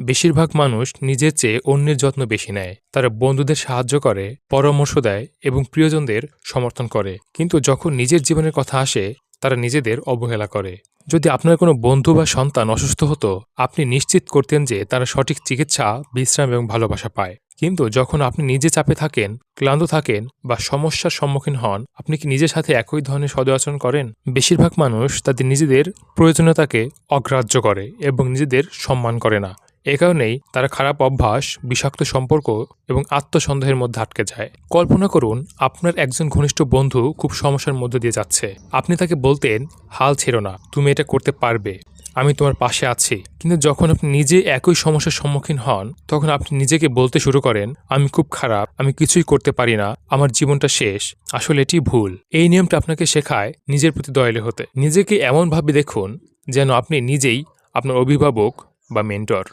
বেশিরভাগ মানুষ নিজের চেয়ে অন্যের যত্ন বেশি নেয়। তারা বন্ধুদের সাহায্য করে, পরামর্শ দেয় এবং প্রিয়জনদের সমর্থন করে। কিন্তু যখন নিজের জীবনের কথা আসে, তারা নিজেদের অবহেলা করে। যদি আপনার কোনো বন্ধু বা সন্তান অসুস্থ হতো, আপনি নিশ্চিত করতেন যে তারা সঠিক চিকিৎসা, বিশ্রাম এবং ভালোবাসা পায়। কিন্তু যখন আপনি নিজে চাপে থাকেন, ক্লান্ত থাকেন বা সমস্যার সম্মুখীন হন, আপনি কি নিজের সাথে একই ধরনের সদাচরণ করেন? বেশিরভাগ মানুষ তাদের নিজেদের প্রয়োজনীয়তাকে অগ্রাহ্য করে এবং নিজেদের সম্মান করে না। এ কারণেই তারা খারাপ অভ্যাস, বিষাক্ত সম্পর্ক এবং আত্মসন্দেহের মধ্যে আটকে যায়। কল্পনা করুন, আপনার একজন ঘনিষ্ঠ বন্ধু খুব সমস্যার মধ্যে দিয়ে যাচ্ছে। আপনি তাকে বলতেন, হাল ছেড়ো না, তুমি এটা করতে পারবে, আমি তোমার পাশে আছি। কিন্তু যখন আপনি নিজে একই সমস্যার সম্মুখীন হন, তখন আপনি নিজেকে বলতে শুরু করেন, আমি খুব খারাপ, আমি কিছুই করতে পারি না, আমার জীবনটা শেষ। আসলে এটি ভুল। এই নিয়মটা আপনাকে শেখায় নিজের প্রতি দয়ালু হতে। নিজেকে এমনভাবে দেখুন যেন আপনি নিজেই আপনার অভিভাবক বা মেন্টর।